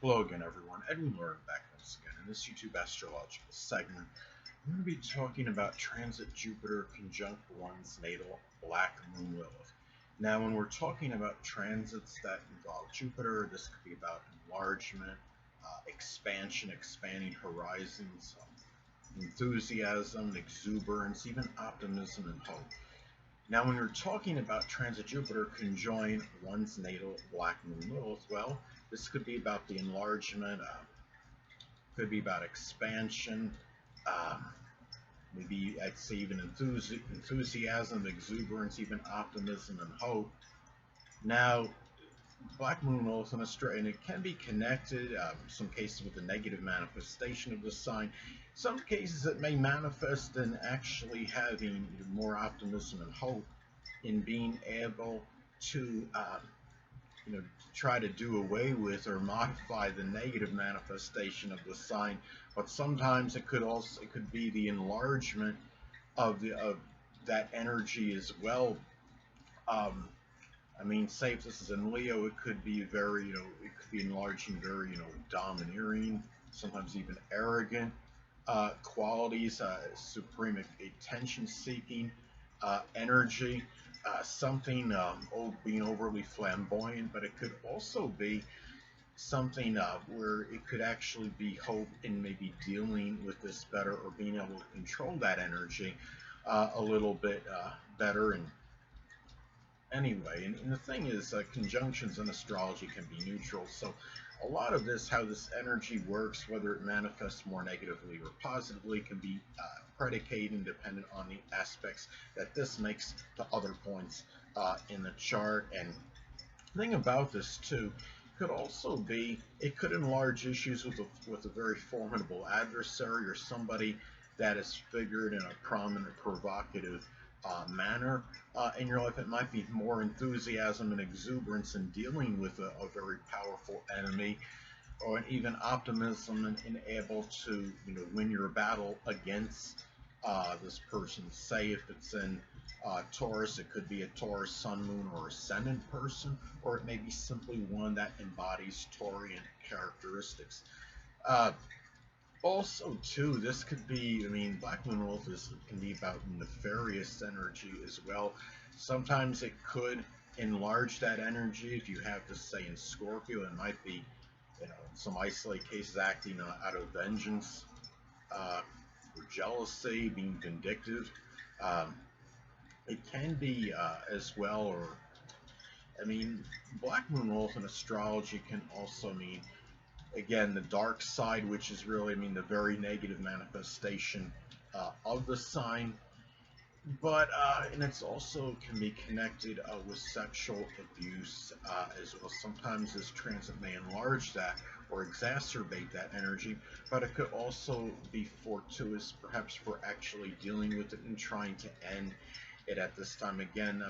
Hello again, everyone. Edwin Learnard back once again in this YouTube astrological segment. I'm going to be talking about transit Jupiter conjunct one's natal Black Moon Lilith. Now, when we're talking about transits that involve Jupiter, this could be about enlargement, expansion, expanding horizons, enthusiasm, exuberance, even optimism and hope. Now, when you're talking about transit Jupiter conjoin one's natal Black Moon Lilith, well, this could be about the enlargement, could be about expansion, um, maybe I'd say even enthusiasm, exuberance, even optimism and hope. Now, Black Moon Lilith in Australia, and it can be connected, some cases with the negative manifestation of the sign. Some cases it may manifest in actually having more optimism and hope in being able to, try to do away with or modify the negative manifestation of the sign. But sometimes it could be the enlargement of that energy as well. Um, say if this is in Leo, it could be very, it could be enlarging, very, domineering, sometimes even arrogant qualities, supreme attention-seeking energy, something being overly flamboyant, but it could also be something where it could actually be hope in maybe dealing with this better or being able to control that energy a little bit better. And anyway, and the thing is, conjunctions in astrology can be neutral. So a lot of this, how this energy works, whether it manifests more negatively or positively, can be predicated and dependent on the aspects that this makes to other points in the chart. And the thing about this too could also be it could enlarge issues with a very formidable adversary or somebody that is figured in a prominent, provocative manner in your life. It might be more enthusiasm and exuberance in dealing with a very powerful enemy, or even optimism and able to win your battle against this person. Say if it's in Taurus, it could be a Taurus Sun, Moon, or Ascendant person, or it may be simply one that embodies Taurian characteristics. Uh, Also, too, this could be, Black Moon Wolf can be about nefarious energy as well. Sometimes it could enlarge that energy. If you have this, say, in Scorpio, it might be, in some isolated cases acting out of vengeance uh, or jealousy, being vindictive. Um, it can be as well, or, I mean, Black Moon Wolf in astrology can also mean again the dark side, which is really the very negative manifestation of the sign, but and it's also can be connected with sexual abuse as well. Sometimes this transit may enlarge that or exacerbate that energy, but it could also be fortuitous, perhaps, for actually dealing with it and trying to end it at this time. Again,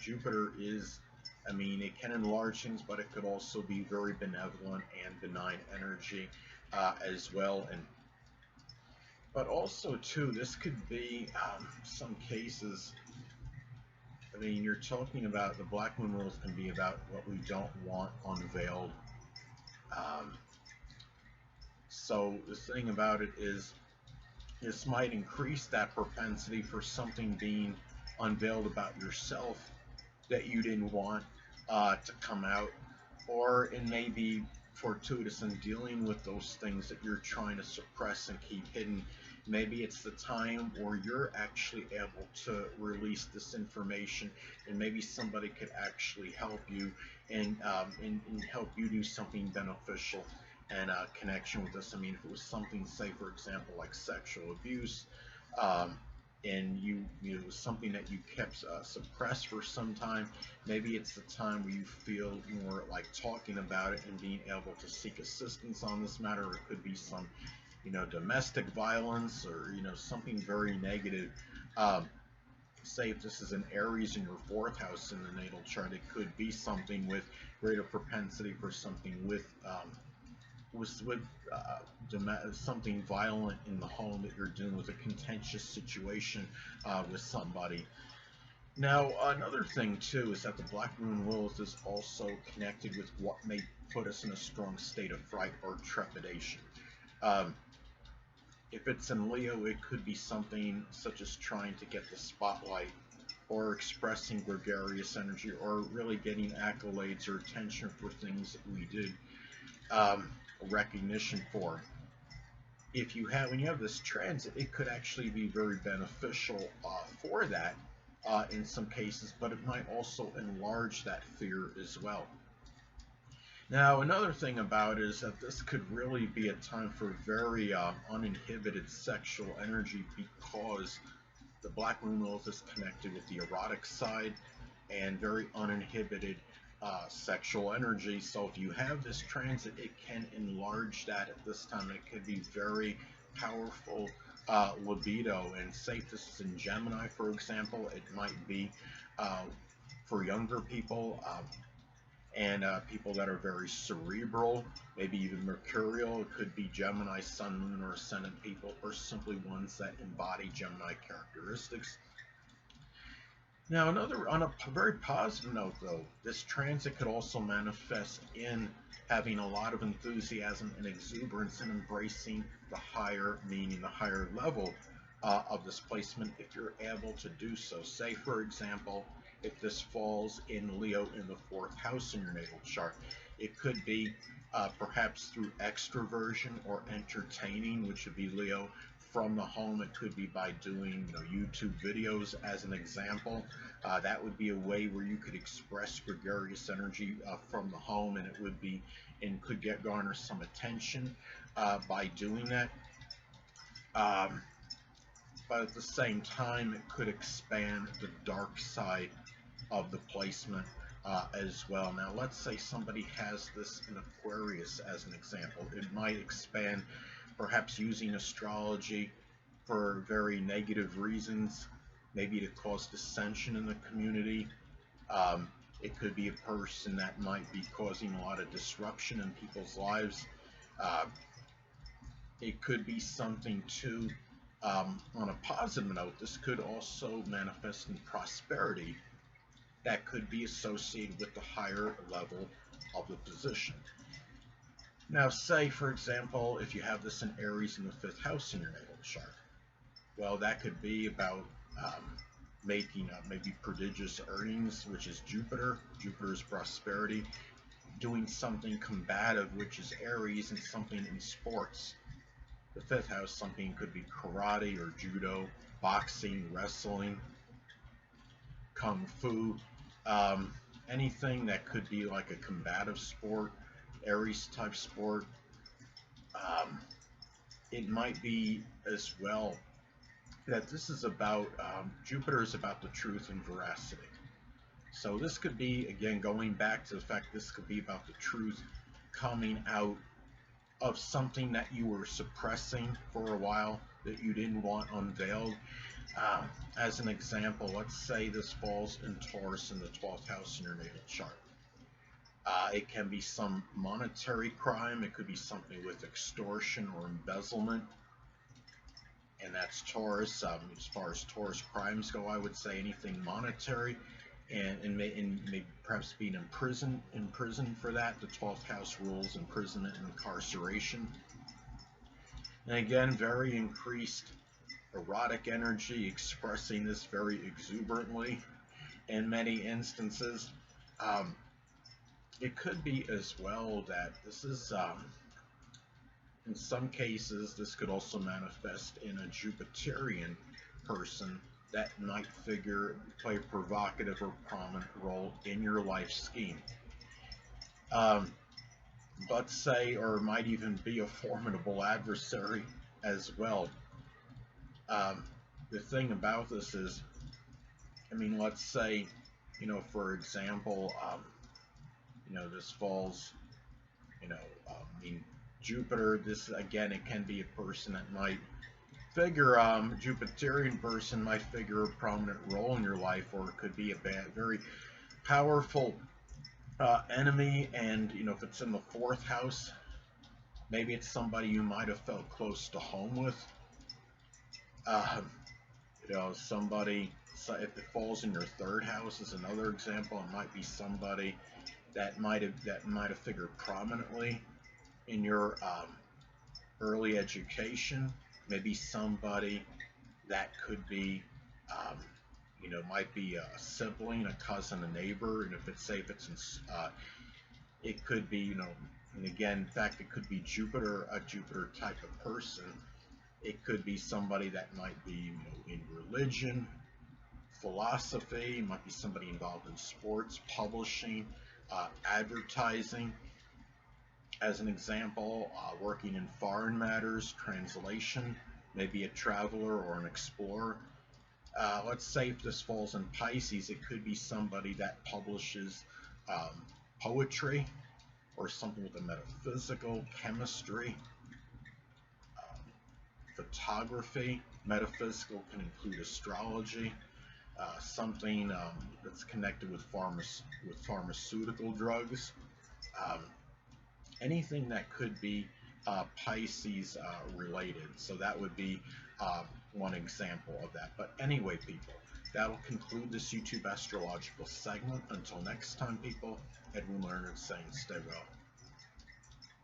Jupiter is, it can enlarge things, but it could also be very benevolent and benign energy as well. And but also too, this could be some cases. You're talking about the Black Moon rules can be about what we don't want unveiled. Um, so the thing about it is, this might increase that propensity for something being unveiled about yourself that you didn't want to come out, or it may be fortuitous in dealing with those things that you're trying to suppress and keep hidden. Maybe it's the time where you're actually able to release this information, and maybe somebody could actually help you and help you do something beneficial and connection with this. If it was something, say for example, like sexual abuse, um, and you something that you kept suppressed for some time, maybe it's the time where you feel more like talking about it and being able to seek assistance on this matter. Or it could be some domestic violence, or something very negative. um, Say if this is an Aries in your fourth house in the natal chart, it could be something with greater propensity for something with something violent in the home, that you're dealing with a contentious situation with somebody. Now, another thing too is that the Black Moon Lilith is also connected with what may put us in a strong state of fright or trepidation. Um, if it's in Leo, it could be something such as trying to get the spotlight, or expressing gregarious energy, or really getting accolades or attention for things that we did, recognition for. If you have When you have this transit, it could actually be very beneficial for that in some cases, but it might also enlarge that fear as well. Now, another thing about it is that this could really be a time for very uninhibited sexual energy, because the Black Moon Lilith is connected with the erotic side and very uninhibited sexual energy. So if you have this transit, it can enlarge that at this time. It could be very powerful libido. And say if this is in Gemini, for example, it might be for younger people. And people that are very cerebral, maybe even mercurial. It could be Gemini, Sun, Moon, or Ascendant people, or simply ones that embody Gemini characteristics. Now, on a very positive note, though, this transit could also manifest in having a lot of enthusiasm and exuberance and embracing the higher meaning, the higher level of this placement, if you're able to do so. Say, for example, if this falls in Leo in the 4th house in your natal chart, it could be perhaps through extroversion or entertaining, which would be Leo, from the home. It could be by doing YouTube videos, as an example. That would be a way where you could express gregarious energy from the home, and it would be and could garner some attention by doing that. But at the same time, it could expand the dark side of the placement as well. Now, let's say somebody has this in Aquarius as an example. It might expand, perhaps using astrology for very negative reasons, maybe to cause dissension in the community. It could be a person that might be causing a lot of disruption in people's lives. It could be something too, on a positive note, this could also manifest in prosperity that could be associated with the higher level of the position. Now, say, for example, if you have this in Aries in the 5th house in your natal chart, well, that could be about making maybe prodigious earnings, which is Jupiter. Jupiter is prosperity. Doing something combative, which is Aries, and something in sports. The 5th house, something could be karate or judo, boxing, wrestling, kung fu, anything that could be like a combative sport, Aries type sport. It might be as well that this is about, Jupiter is about the truth and veracity. So this could be, again, going back to the fact this could be about the truth coming out of something that you were suppressing for a while, that you didn't want unveiled. As an example, let's say this falls in Taurus in the 12th house in your natal chart. It can be some monetary crime. It could be something with extortion or embezzlement, and that's Taurus. As far as Taurus crimes go, I would say anything monetary, and maybe perhaps being in prison for that. The 12th house rules imprisonment and incarceration. And again, very increased erotic energy, expressing this very exuberantly in many instances. It could be as well that this is, in some cases, this could also manifest in a Jupiterian person that might play a provocative or prominent role in your life scheme. But say, or might even be a formidable adversary as well. The thing about this is, let's say, for example, this falls, Jupiter, this, again, it can be a person that might figure, Jupiterian person might figure a prominent role in your life, or it could be a very powerful enemy, and, if it's in the 4th house, maybe it's somebody you might have felt close to home with. Somebody So if it falls in your third house is another example. It might be somebody that might have figured prominently in your early education. Maybe somebody that could be, um, might be a sibling, a cousin, a neighbor, and if it's say if it's in, it could be, and again, in fact, it could be Jupiter, a Jupiter type of person. It could be somebody that might be, in religion, philosophy. It might be somebody involved in sports, publishing, advertising. As an example, working in foreign matters, translation, maybe a traveler or an explorer. Let's say if this falls in Pisces, it could be somebody that publishes poetry or something with the metaphysical, chemistry, um, photography. Metaphysical can include astrology, something that's connected with pharmaceutical drugs. Um, Anything that could be Pisces related. So that would be one example of that. But anyway, people, that'll conclude this YouTube astrological segment. Until next time, people, Edwin Learnard saying stay well.